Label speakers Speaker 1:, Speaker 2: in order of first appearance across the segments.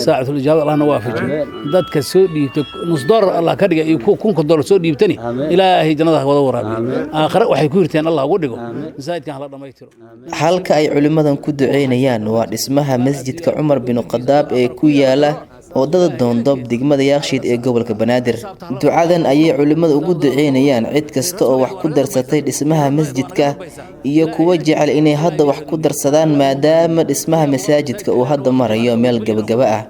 Speaker 1: ساعة الإجابة الله نوافج ذاتك سودي نصدر الله كرجع يكون كدر سودي بتني إلهي جنة ودورها آخر وحيكورتين الله ودقه زايد كان الله ما يترو
Speaker 2: halka ay culimadan ku duceynayaan waa dhismaha masjidka Umar bin Khadaab ee ku yaala wadada Doondob degmada Yaaqshiid ee gobolka Banaadir ducadan ayay culimadu ugu duceynayaan cid kasta oo wax ku darsatay dhismaha masjidka iyo kuwa jecel inay hadda wax ku darsadaan maadaama dhismaha masaajidka uu hadda marayo meel gabagaba ah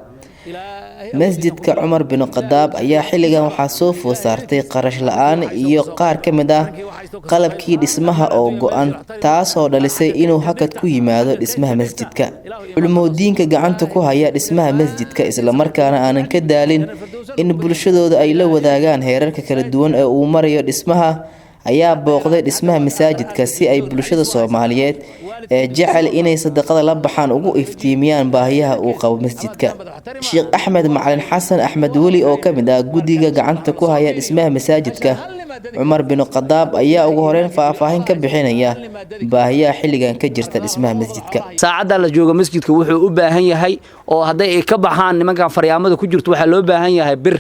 Speaker 2: masjidka Umar bin Khadaab ayaa xilligan waxa soo food saartay qarash la'aan iyo qaar kamid ah qalabkii dhismaha oo go'an taas oo dhalisay inuu hakad ku yimaado dhismaha masjidka culumadiinka gacanta ku haya dhismaha masjidka isla markaana aanan ka daalin in bulshadooda ay la wadaagaan heerarka kala duwan ee uu marayo dhismaha ayaa booqday dhismaha masaajidka si ay bulshada Soomaaliyeed ee jecel inay sadaqada la baxaan ugu iftiimiyaan baahiyaha uu qabo masjidka Sheekh Axmed Macalin Xasan Axmed Wali oo kamid ah gudiga gacanta ku haya dhismaha masaajidka Umar bin Khadaab ayaa ugu horeen faahfaahin ka bixinaya baahiyaha xilligan ka jirta dhismaha masjidka
Speaker 3: saacada la joogo masjidka wuxuu u baahan yahay oo haday ay ka baxaan nimanka faryaamada ku jirto waxa loo baahan yahay bir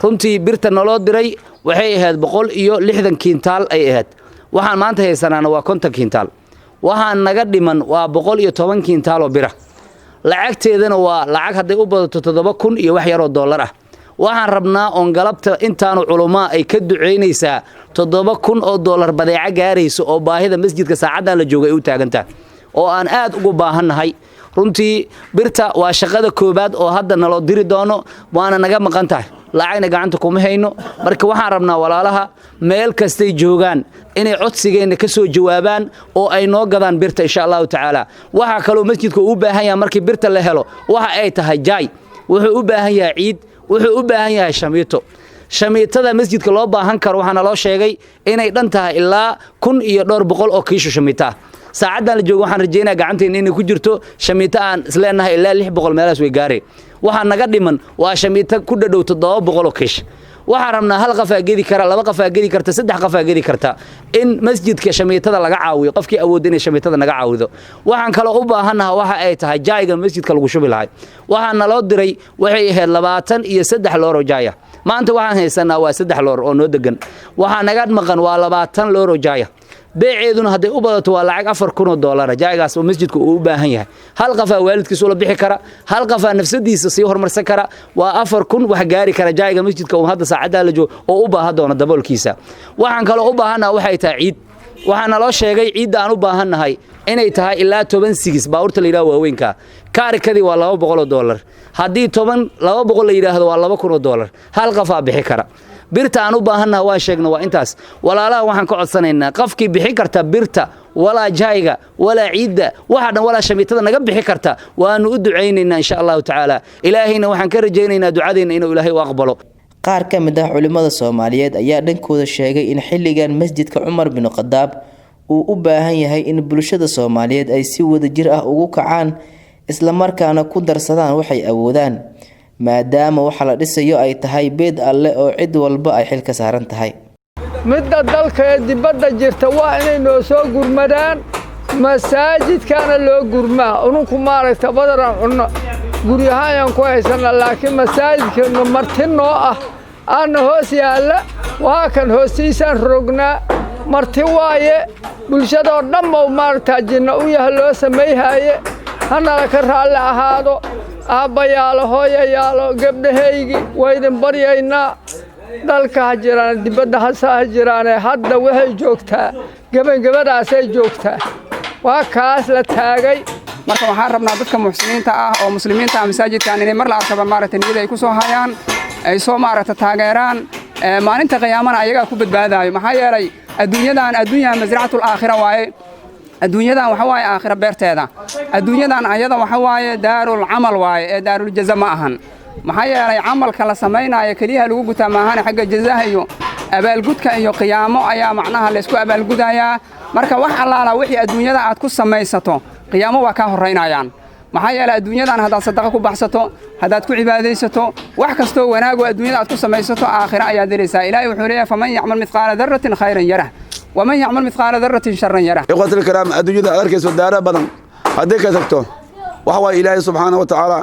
Speaker 3: runtii birta naloo diray waxay ahayd 160 kintaal ay ahayd waxaan maanta haysanaana waa 50 kintaal waxaan naga dhiman waa 110 kintaal oo bira lacagteedana waa lacag haday u badato 7,000 iyo wax yar oo dollar ah waxaan rabnaa on galabta intaanu culumaa ay ka duceynaysaa 7,000 oo dollar badeeca gaarayso oo baahida masjidka saacadan la joogo ay u taagantaa oo aan aad ugu baahanahay runtii birta waa shaqada koobaad oo hadda naloo diri doono waana naga maqan tahay lacagna gacanta kuma hayno marka waxaan rabnaa walaalaha meel kastay joogaan inay codsigeena ka soo jawaabaan oo ay noo gadaan birta insha Allah taala waxa kale oo masjidku u baahan yahay markii birta la helo waxa ay tahay jaay wuxuu u baahan yahay ciid wuxuu u baahan yahay shamiitada masjidka loo baahan karo waxana loo sheegay inay dhan tahay ilaa 1,200 oo kiisho shamiita saacadan la joogo waxaan rajeynayaa gacanteena inay ku jirto shamiita aan isleenahay ilaa 600 meelaas way gaareen waxa naga dhiman waa shamiita ku dhadhow 700 oo kiish waxaan rabnaa hal qof geli kara laba qof geli karta saddex qof geli karta in masjidka shamiitada laga caawiyo qofkii awood inay shamiitada naga caawido waxaan kale u baahanahay waxa ay tahay jaayga masjidka lagu shubi lahayd waxaan naloo diray waxay ahayd 23 loor oo jaaya maanta waxaan haysanaa waa 3 loor oo noo degan waxaan naga maqan waa 20 loor oo jaaya beeceeduna haday u badato waa lacag 4,000 dollar jaaygaas oo masjidku uu u baahan yahay hal qof waalidkiisu la bixi kara hal qof nafsadiisa si horumarsan kara waa 4,000 wax gaari kara jaayga masjidka oo hadda saacada la joogo oo u baahan doona daboolkiisa waxaan kale u baahanahay waxay tahay ciid waxaan loo sheegay ciid aan u baahanahay inay tahay ilaa 10 sigis baawurta la yiraahdo waaweynka kaarikadii waa 200 dollar hadii 200 la yiraahdo waa 2,000 dollar hal qof bixi kara birta aan u baahanahay waa sheegna waa intaas walaalaha waxaan ka codsanaynaa qofkii bixi karta birta wala jaayga wala ciida waxa dhan wala shamiitada naga bixi karta waanu u duceynaynaa insha Allah taala ilaahayna waxaan ka rajeynaynaa ducadeena inuu ilaahay u aqbalo
Speaker 2: qaar ka mid ah culimada Soomaaliyeed ayaa dhankooda sheegay in xilligan masjidka Umar bin Khadaab uu u baahan yahay in bulshada Soomaaliyeed ay si wada jir ah ugu kacaan isla markaana ku darsadaan waxay awoodaan maadaama waxa la dhisayo ay tahay beed alle oo cid walba ay xil ka saaran tahay
Speaker 4: midda dalka ee dibadda jirta waa inay noo soo gurmadaan masaajidkana loo gurmaa unku maaragta badaran cunno guryahaan ku haysana laakiin masaajidka martinoo ah aan hoos yaala waa kan hoostiisaan rognaa marti waaye bulshada oo dhan oo maaragta jinna u yahay loo sameeyay hana ka raali ahaado aabbayaalo hooyayaalo gabdhahaygi waydan baryaynaa dalka jiraan dibadda ha jiraan hadda waxay joogtaa gabadhaasay joogtaa waa kaas la taagay
Speaker 5: marka waxaan rabnaa dadka muxsiniinta ah oo muslimiinta masaajidkan inay mar la arkaba maaragtay niyada ay ku soo hayaan ay soo maaragtay taageeraan maalinta qiyaamana ayaga ku badbaadayo maxaa yeelay adduunyadan masracatul aakhira waaye adduunyadan waxa waaye aakhira beerteeda adduunyadan ayada waxa waaye daarul amal waaye ee daarul jazaa ma ahan maxaa yeelay amalka la sameeynayo kaliya lagu gutaa maahan xagga jazaaha iyo abaalgudka iyo qiyaamo ayaa macnaha la isku abaalgudayaa marka wax allaala wixii adduunyada aad ku samaysato qiyaamo waa ka horeynayaan maxaa yeelay adduunyadan hadaad sadaqa ku baxsato hadaad ku cibaadeysato wax kasto wanaago adduunyada aad ku samaysato aakhira ayaa diraysaa ilaahay wuxuu leeyahay faman ya'mal mithqala dharratin khayran yarah ومن يعمل مثقال ذرة شرا يره.
Speaker 6: إخوة الكرام الدنيا أركز ودارة بدن هذيك تكتو وهو إلهي سبحانه وتعالى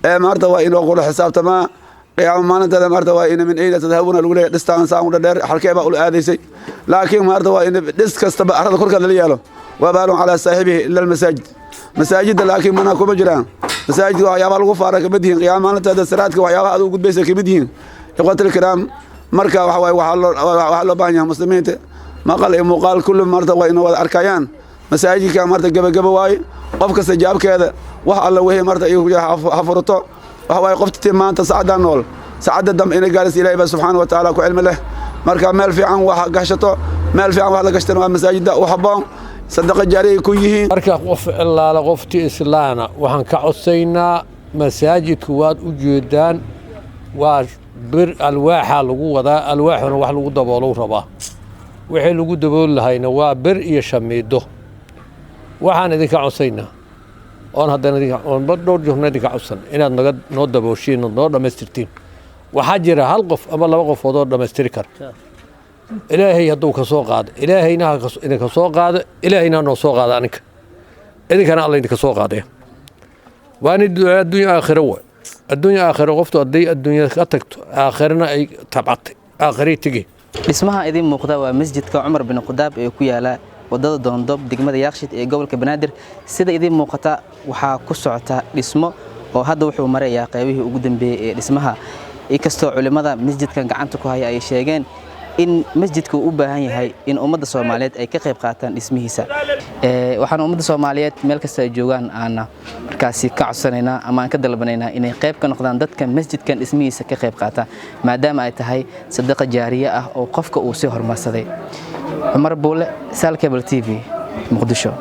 Speaker 6: maarta waa inoo qolo xisaabtamaa qiyaamo maalinteeda maarta waa in min ayna tadhabuna lagu leeyahay dhistaan saan u dheer halkee baa u aadaysay laakiin maarta waa in dhis kastaba arada korkeeda la yeelo wabaalun calaa saaxibihi ila almasaajid masaajidda laakiin mana kuma jiraan masaajidka waxyaabaha lagu faara kamid yihiin qiyaamo maalinteeda siraadka waxyaabaha aad u gudbaysa kamid yihiin ikhwatul kiraam marka waxaa loo baahan yahay muslimiinta maqal iyo muuqaal kullu maarta waa inay wada arkayaan masaajidka maarta gabagaba waaye qof kasta jaabkeeda wax alla wixii maarta iyu ha furto waxa waaye qoftii maanta saacada nool saacada dam inay gaarayso ilaahay baa subxaanahu wa tacaala ku cilmi leh marka meel fiican wax gashato meel fiican wax la gashtan waa masaajidda u habboon sadaqa jaariya ku yihiin
Speaker 7: marka qof ilaala qoftii islaana waxaan ka codsaynaa masaajidku waad u jeedaan waa bir alwaaxa lagu wadaa alwaaxuna wax lagu daboolo rabaa wixii lagu dabooli lahayna waa bir iyo shamiido waxaan idinka codsaynaa oon haddana dhowr joogna idinka codsan inaad noo dabooshiin noo dhammaystirtiin waxaa jira hal qof ama laba qofood oo dhammaystiri kara ilaahay hadduu ka soo qaado ilaahayna idinka soo qaado ilaahayna noo soo qaada aninka idinkana alla idinka soo qaadaya waani adduunya aakhiro wa adduunya aakhiro qoftu hadday adduunya ka tagto aakhirana ay tabcatay aakhiray tegi
Speaker 2: dhismaha idin muuqda waa masjidka Cumar bin Khadaab ee ku yaala wadada Doondob degmada Yaaqshiid ee gobolka Banaadir sida idin muuqata waxaa ku socota dhismo oo hadda wuxuu marayaa qaybihii ugu dambeeyay ee dhismaha inkastoo culimada masjidkan gacanta ku haya ay sheegeen in masjidku u baahan yahay in ummadda Soomaaliyeed ay ka qayb qaataan dhismihiisa waxaan ummadda Soomaaliyeed meel kasta ay joogaan aan markaasi ka codsanaynaa ama aan ka dalbanaynaa inay qayb ka noqdaan dadka masjidkan dhismihiisa ka qayb qaata maadaama ay tahay sadaqa jaariya ah oo qofka uu si hormarsaday Umar Buule Sal Cable TV Muqdisho